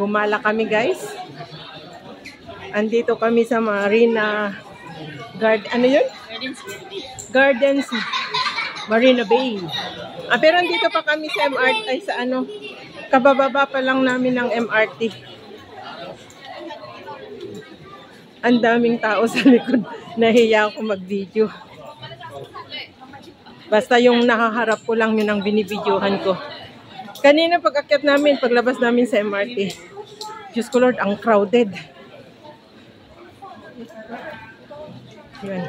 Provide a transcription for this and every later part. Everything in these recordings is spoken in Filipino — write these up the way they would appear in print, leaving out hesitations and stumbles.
Gumala kami guys. Andito kami sa Marina ano yun? Gardens Marina Bay. Pero andito pa kami sa MRT ay sa ano. Kabababa pa lang namin ng MRT. Ang daming tao sa likod. Nahiya ako mag-video. Basta yung nakaharap ko lang yun ang binibidyohan ko. Kanina pag-akyat namin, paglabas namin sa MRT. Diyos ko Lord, ang crowded. Yan.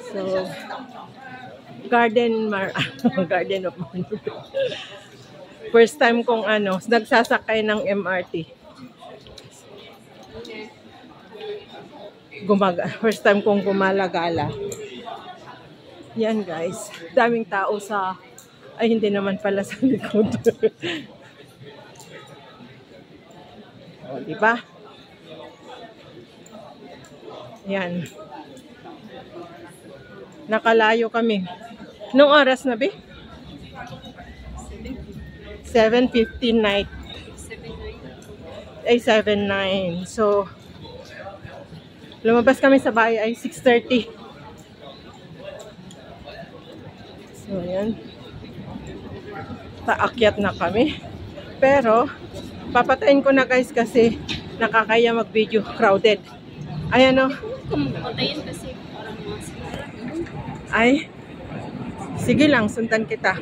So, Garden of Marina. First time kong nagsasakay ng MRT. First time kong gumala-gala. Yan guys. Daming tao ay hindi naman pala sa likod. O, diba? Yan. Nakalayo kami. Nung oras na ba? 7:15 night. Ay, 7:09. So, lumabas kami sa bahay ay 6:30. So, yan. Paakyat na kami. Pero, papatayin ko na guys kasi nakakaya mag-video. Crowded. Ayan o. Patayin kasi parang ay, sige lang, sundan kita.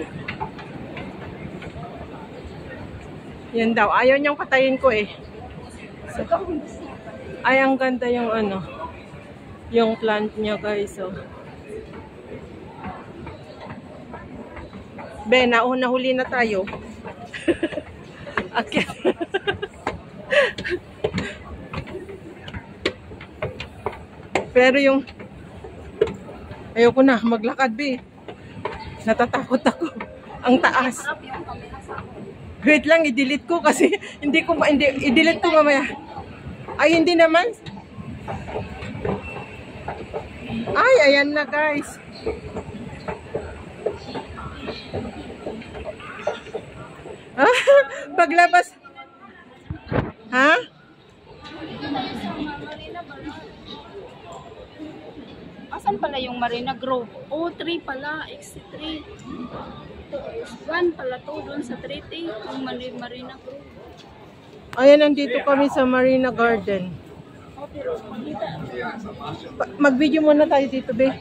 Yan daw. Ayaw niyang patayin ko eh. So, ay, ang ganda yung yung plant niya guys. So. Nahuli na tayo. Okay. Pero yung ayoko na maglakad be. Natatakot ako. Ang taas. Wait lang, i-delete ko kasi i-delete ko mamaya. Ay, hindi naman. Ay, ayan na guys. Paglabas. Ha? Asan pala yung Marina Grove? Oh, 3 pala. X3. 1 pala to doon sa 3T. Yung Marina Grove. Ayan, nandito kami sa Marina Garden. Oh, pero Mag-video muna tayo dito, be.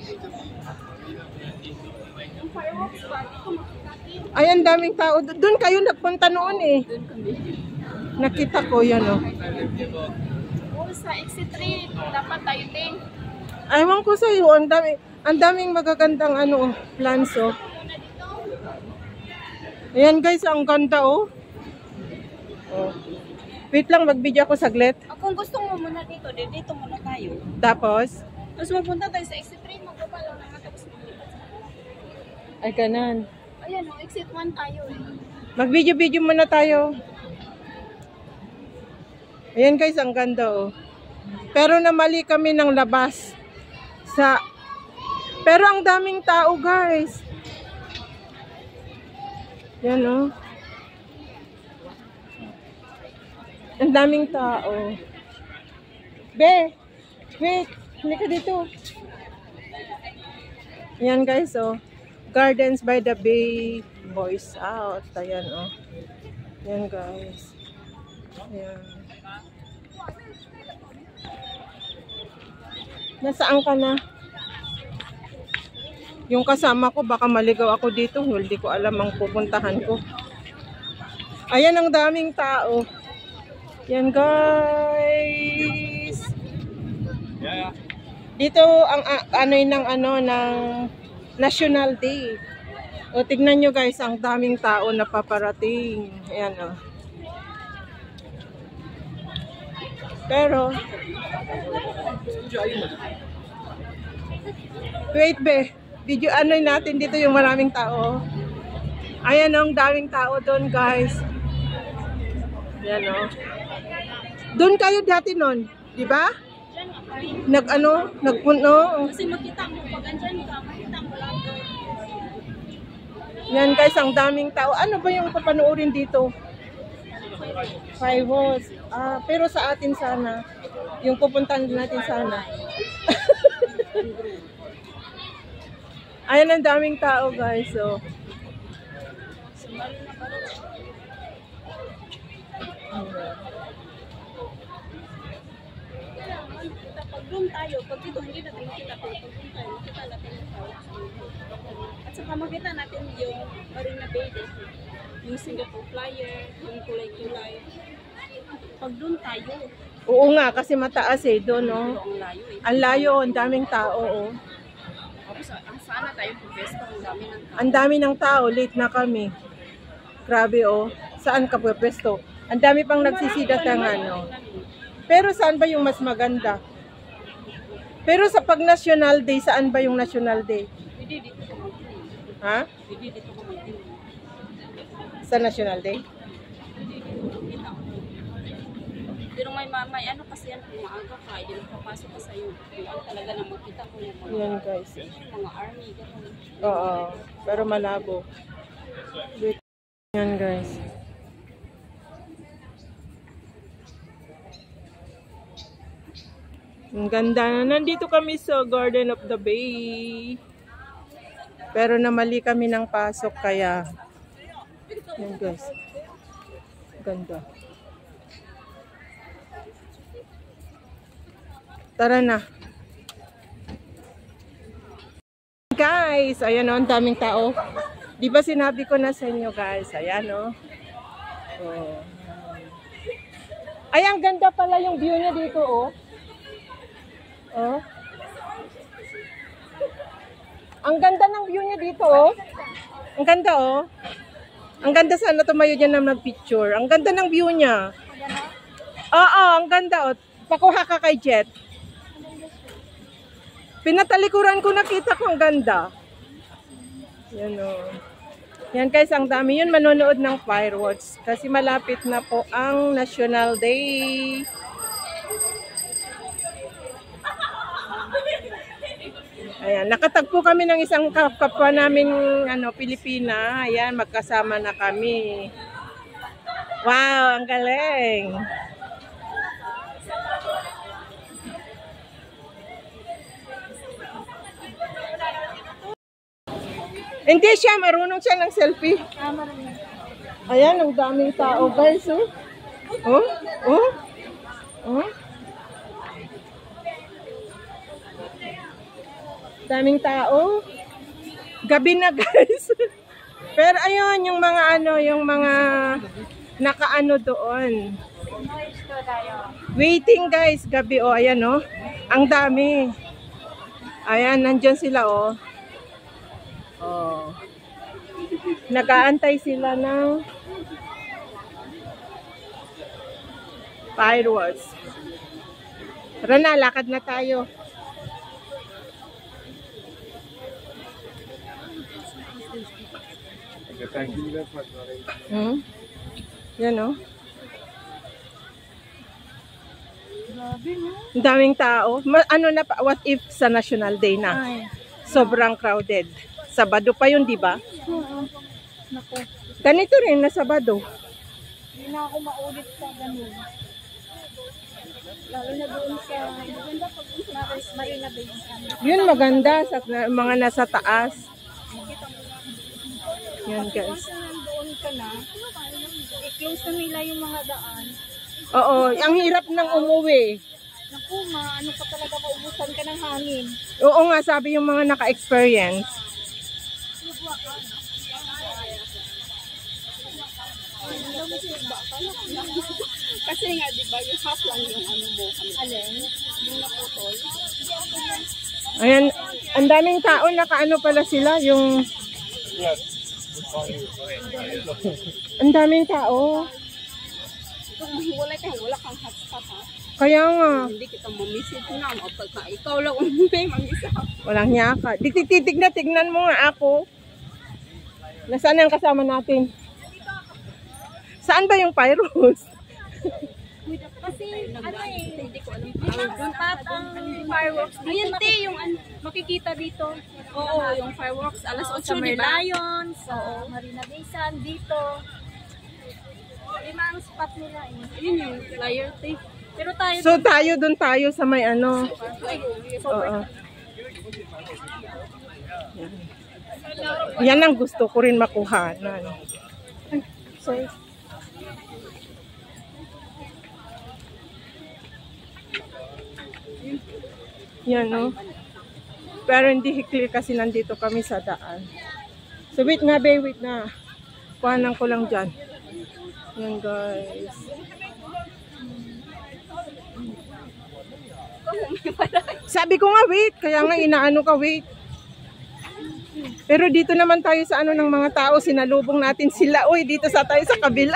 yung fireworks ba? Dito makikita. Ay, ang daming tao. Doon kayo nagpunta noon eh. Nakita ko yan oh. Oh, sa X3 dapat tayo din. Aywan ko sa iyo, ang daming magagandang plants oh. Ayan guys, ang ganda oh. Oh. Wait lang, mag-video ako saglit. Kung gusto mo muna dito muna tayo. Tapos? Tapos mapunta tayo sa X3, magbaba lang naman tapos maglipat. Ay, kanan. Ayan o, exit 1 tayo eh. Mag-video-video muna tayo. Ayan guys, ang ganda oh. Pero namali kami ng labas. Pero ang daming tao guys. Yan oh. Ang daming tao. Be, wait, hindi ka dito. Yan guys oh. Gardens by the Bay, Boys Out. Ayan oh. Yan guys. Ayan. Nasaan ka na? Yung kasama ko, baka maligaw ako dito. Hindi ko alam ang pupuntahan ko. Ayan, ang daming tao. Yan guys. Dito ang ng National Day. O, tignan nyo guys, ang daming tao na paparating. Ayan o. Pero, wait be, video natin dito yung maraming tao. Ayan o, ang daming tao doon guys. Ayan o. Doon kayo dati nun, di ba? Nagpunno. Kasi makita mo, pag andyan ka, makita mo lang. Yan guys, ang daming tao. Ano ba yung papanoorin dito? Fireworks. Pero sa atin sana, yung pupuntahan natin sana. Ayan, ang daming tao guys. So, Pag doon tayo, pag dito hindi natin kita pag doon tayo, kita natin yung fireworks. At saka makita natin yung Marina Bay, yung Singapore Flyer, yung kulay-kulay. Pag doon tayo, oo nga, kasi mataas eh, doon, no? ang layo eh. Ang layo, ang daming tao, oh. Tapos ang sana tayo pupesta, ang dami ng tao. Ang dami ng tao, late na kami. Grabe, oh. Saan ka pwesto? Ang dami pang nagsisidatangan, no? Pero saan ba yung mas maganda? Pero sa pag National Day, saan ba yung National Day? Hindi dito ko Ha? Hindi dito ko Sa National Day? Pero may ano kasi yan, kung maaga ka, hindi magpapasok ka sa'yo. Kung talaga na makita ko yung mga, Yan, guys. mga army, gano'n. Oo, pero malabo. Wait. Yan, guys. Ang ganda na. Nandito kami sa Garden of the Bay. Pero namali kami ng pasok kaya. Yan, guys. Ganda. Tara na. Guys, ayan o, ang daming tao. Di ba sinabi ko na sa inyo guys? Ayan o. Oh. Ay, ang ganda pala yung view niya dito oh. Oh. Ang ganda ng view niya dito oh. Ang ganda oh. Ang ganda, sana tumayo dyan na mag-picture. Ang ganda ng view niya. Oo, ang ganda oh. Pakuha ka kay Jet. Pinatalikuran ko, nakita ko ang ganda. Yan o. Yan guys, ang dami yun manonood ng fireworks. Kasi malapit na po ang National Day. Ayan, nakatagpo kami ng isang kapwa naming Pilipina. Ayan, magkasama na kami. Wow, ang galing. Hindi siya, marunong siya ng selfie. Ayan, ang daming tao guys. Oh, oh, oh, oh. Daming tao. Gabi na guys. Pero ayun, yung mga yung mga nakaano doon. Waiting guys, gabi oh, ayan oh. Ang dami. Ayan, nandyan sila oh. Oh. Nag-aantay sila ng fireworks. Tara na, lakad na tayo. Yan o. Ang daming tao. Ano na, what if sa National Day na? Sobrang crowded. Sabado pa yun, di ba? Naku, Ganito rin na Sabado. hindi na ako maulit sa ganun. Lalo na doon sa maganda pag sa Marina Bay. Yun maganda sa mga nasa taas. Yan guys. Once na nandoon ka na, i-close na nila yung mga daan. Oo, ang hirap nang umuwi. Naku, ano ka talaga, maubusan ka ng hangin. Oo nga, sabi yung mga naka-experience. Kasi nga, di ba, yung half lang yung ano mo. Alin? Yung naputol. Ayan, ang daming tao, nakaano pala sila, yung... Ang daming tao. Kung mahiwalay wala kang hotspot ha. Kaya nga, Hindi kita mamisit na. O pagka ikaw lang ang may mamisa. walang nyaka. Titig na, tignan mo nga ako. Nasaan ang kasama natin? Saan ba yung pyros? Kasi ano hindi ko alam. Doon ang fireworks. Ayun te, yung makikita dito. Oo, yung fireworks. Alas 8, di ba? Lions. Oo, Marina Bay Sand dito. Lima ang spot nila eh. Yun yung flyer tape. Pero tayo, So doon tayo sa may ano. Oo. Yan ang gusto ko rin makuha. Ay, sorry. Yan, no? Pero hindi clear kasi nandito kami sa daan. So, wait nga, babe, wait na. Kuhanan ko lang dyan. Yan, guys. Sabi ko nga, wait. Kaya nga, inaano ka, wait. Pero dito naman tayo sa ano ng mga tao. Sinalubong natin sila. Uy, dito sa tayo sa kabila.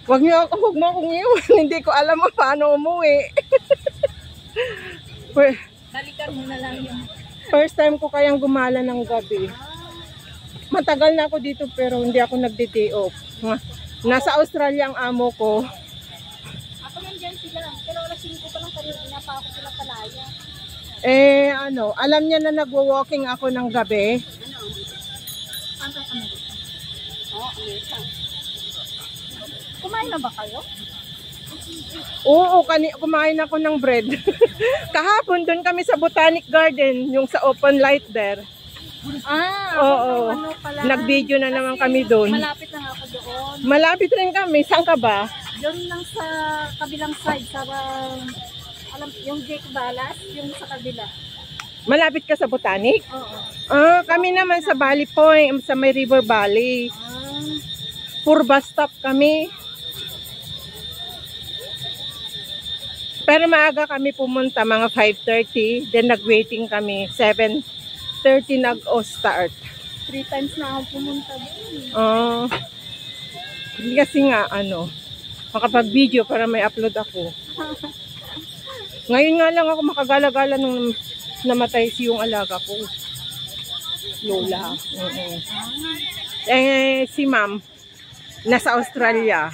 Huwag mo akong iwan. Hindi ko alam mo paano umuwi. balikan mo na lang yung... First time ko kayang gumala ng gabi. Matagal na ako dito pero hindi ako nagde-day off. Nasa Australia ang amo ko. Ako nandiyan sila. Pero alas 5 pa lang kanina pa ako sila palaya. Eh, ano, alam niya na nagwo-walking ako ng gabi. Ano ka na dito? Oo, Amerika. Kumain na ba kayo? Oo, kumain ako ng bread. Kahapon doon kami sa Botanic Garden, yung sa open light there. Oo. Ano pala? Nag-video na naman kami doon. Malapit lang ako doon. Malapit rin kami. Saan ka ba? Doon lang sa kabilang side, sa alam, yung Jake Balas, yung sa kabila. Malapit ka sa Botanic? Oo. Kami naman sa Valley Point, sa may River Valley. Pur bus stop kami. Pero maaga kami pumunta, mga 5:30. Then nag-waiting kami, 7:30 nag-o-start. 3 times na ako pumunta doon. Hindi kasi nga, ano, makapag-video para may upload ako. Ngayon nga lang ako makagala-gala nung namatay si yung alaga ko. Lola. Si ma'am, nasa Australia.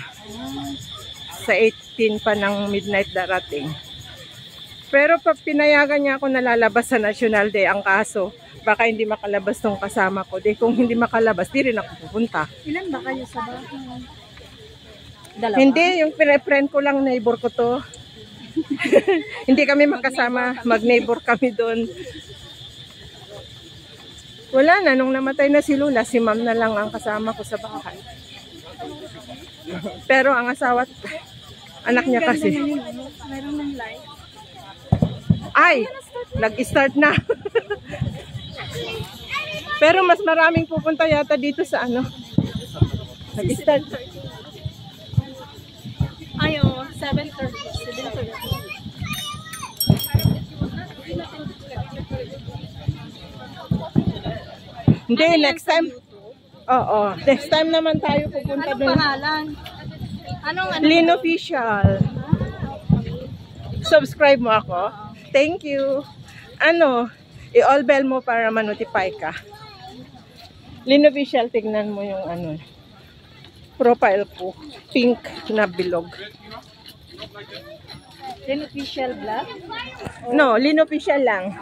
Sa 18 pa ng midnight darating. Pero pag pinayagan niya ako nalalabas sa National Day, ang kaso, baka hindi makalabas tong kasama ko. Kung hindi makalabas, di rin ako pupunta. Ilan ba kayo sa bahay? Dalawa? Hindi, yung friend ko lang, neighbor ko to. Hindi kami magkasama, mag-neighbor kami doon. Wala na, nung namatay na si Lula, si ma'am na lang ang kasama ko sa bahay. Pero ang asawa, anak niya kasi. Meron ng light. Ay, nag-start na. Pero mas maraming pupunta yata dito sa ano. Nag-start. Ayo, 7:30. Hindi, next time. Oo, next time naman tayo pupunta Anong doon. pangalan? Anong Lynn Official. Subscribe mo ako. Thank you. Ano, i-all bell mo para ma-notify ka. Lynn Official, tignan mo yung ano, profile ko. Pink na bilog. Lynn Official Black? No, Lynn Official lang.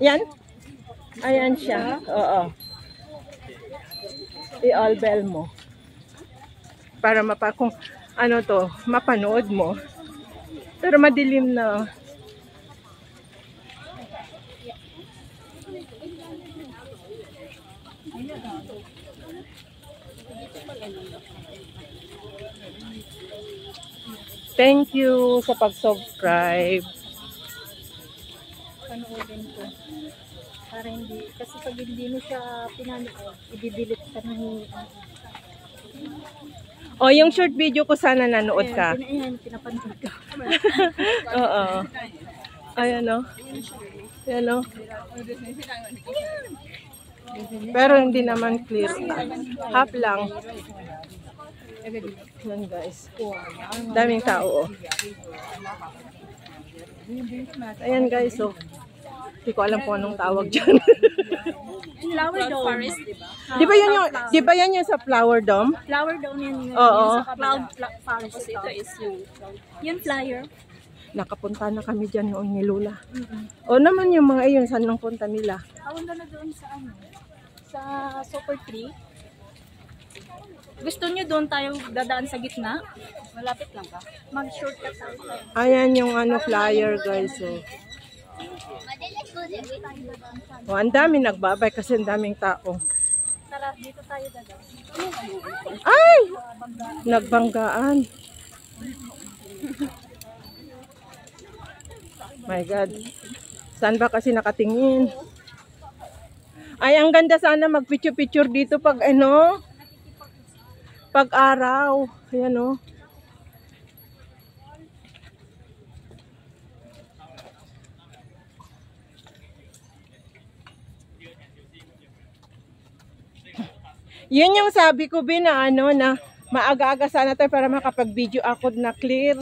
Yan? Ayan siya. Oo. I-all bell mo. Para kung ano to, mapanood mo. Pero madilim na. Thank you sa pag-subscribe. Panoodin ko. Para hindi, kasi pag hindi mo siya pinanood, i-delete ka ng O, yung short video ko sana nanood ka. Ayan, pinapanood ko. Oo. Ayan o. Ayan o. Pero hindi naman clear. Half lang. Yan guys. Daming tao. Ayan guys. So, hindi ko alam kung anong tawag dyan. Flower Dome. Di ba yan yung sa Flower Dome? Flower Dome yan. Oo. Cloud Forest. Ito is yung flyer. Nakapunta na kami dyan noon ni Lola. O naman yung mga iyon, saan nang punta nila? Awon na doon sa ano? Sa Super Tree. Gusto niyo doon tayo dadaan sa gitna? Malapit lang ba? Mag-shortcut tayo. Ayan yung ano flyer guys. O ang dami nagbabay kasi ang daming tao. Tara, dito tayo dadaan. Ay! Nagbanggaan. My God. Saan ba kasi nakatingin? Ay, ang ganda sana mag-picture-picture dito pag ano? Pag araw. Ayan o. Yun yung sabi ko na ano na maaga-aga sana tayo para makapag-video ako na clear.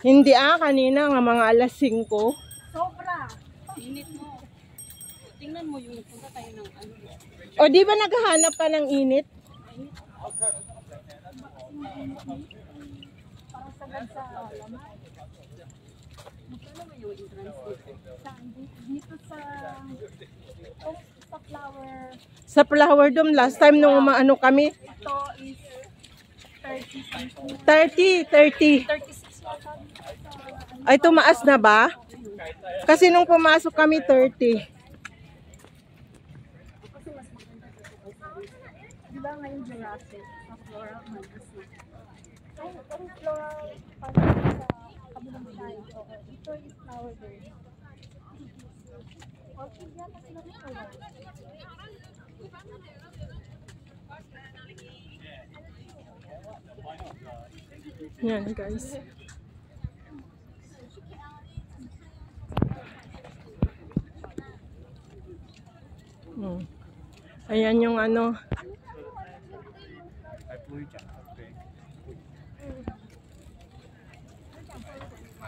Hindi kanina nga mga alas 5. Sobra. Init mo. Tingnan mo yung punta tayo ng ano. O di ba naghahanap ka ng init? Parang sagad sa lamay. Magkano ba yung entrance dito sa flower. Sa Flower Dome last time nung umaano kami. Ito is 30. 36. Ay tumaas na ba? Kasi nung pumasok kami 30. Di ba ngayon Jurassic? Sa floral magas na. Ang floral parang sa kabilang side. Ito is flower dome. Okay, yan kasi na Yan guys. Ayan yung ano.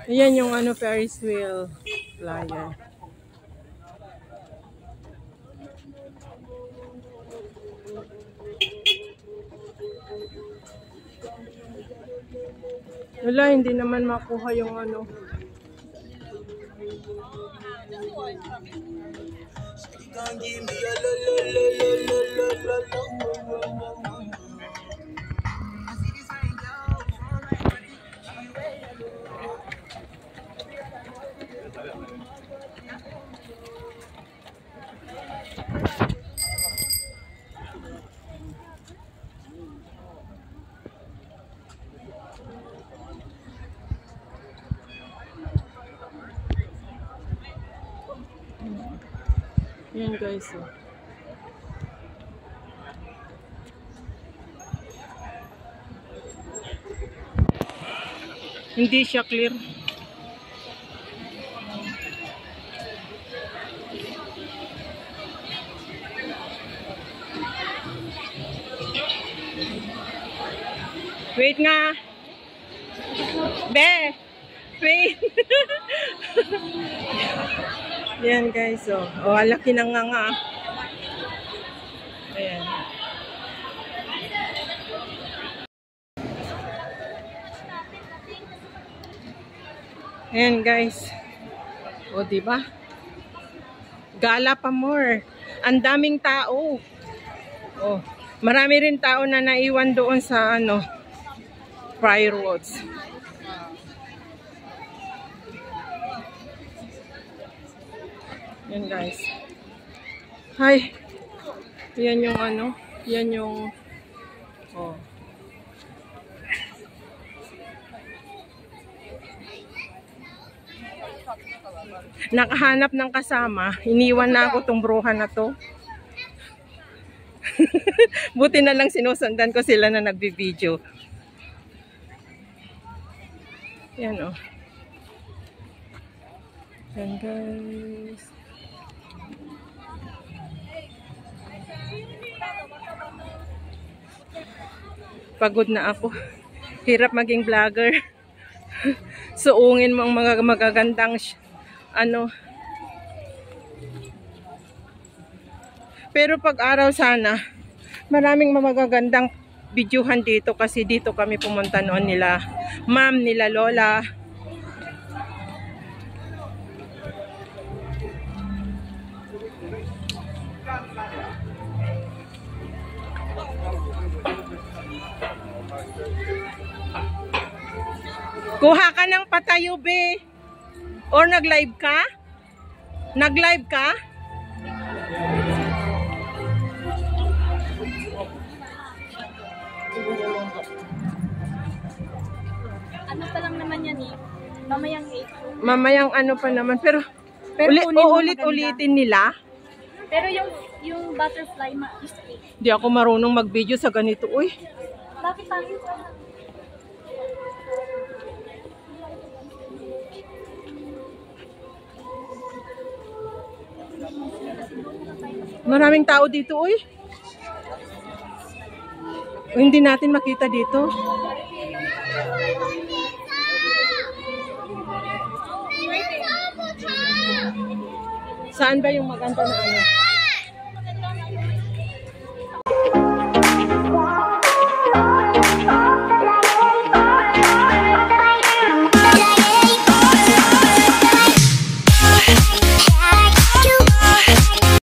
Ayan yung ano Ferris wheel flyer. Wala, hindi naman makuha yung ano. Yan guys. Hindi siya clear. Wait nga. Be. Wait. Yan guys, oh. Oh, laki ng nga. Ayan. Ayan guys. O, oh, diba? Gala pa more. Ang daming tao. Oh, marami rin tao na naiwan doon sa ano, fireworks. Yan guys. Hi. Yan yung ano. Yan yung oh. Nakahanap ng kasama. Iniwan na ako tong bruha na to. Buti na lang sinusundan ko sila na nagbibideo. Yan oh. Yan guys. Pagod na ako. Hirap maging vlogger. Suungin mo ang mga magagandang ano. Pero pag araw sana, maraming magagandang videohan dito kasi dito kami pumunta noon nila ma'am, nila lola. Kuha ka ng patayo, be. Or nag-live ka? Nag-live ka? Ano pa lang naman yan eh. Mamayang 8. Mamayang ano pa naman. Pero ulit-ulitin nila. Pero yung butterfly is 8. Di ako marunong mag-video sa ganito. Uy. Bakit tayo? Maraming tao dito, uy. Hindi natin makita dito. Saan ba yung maganda na ano?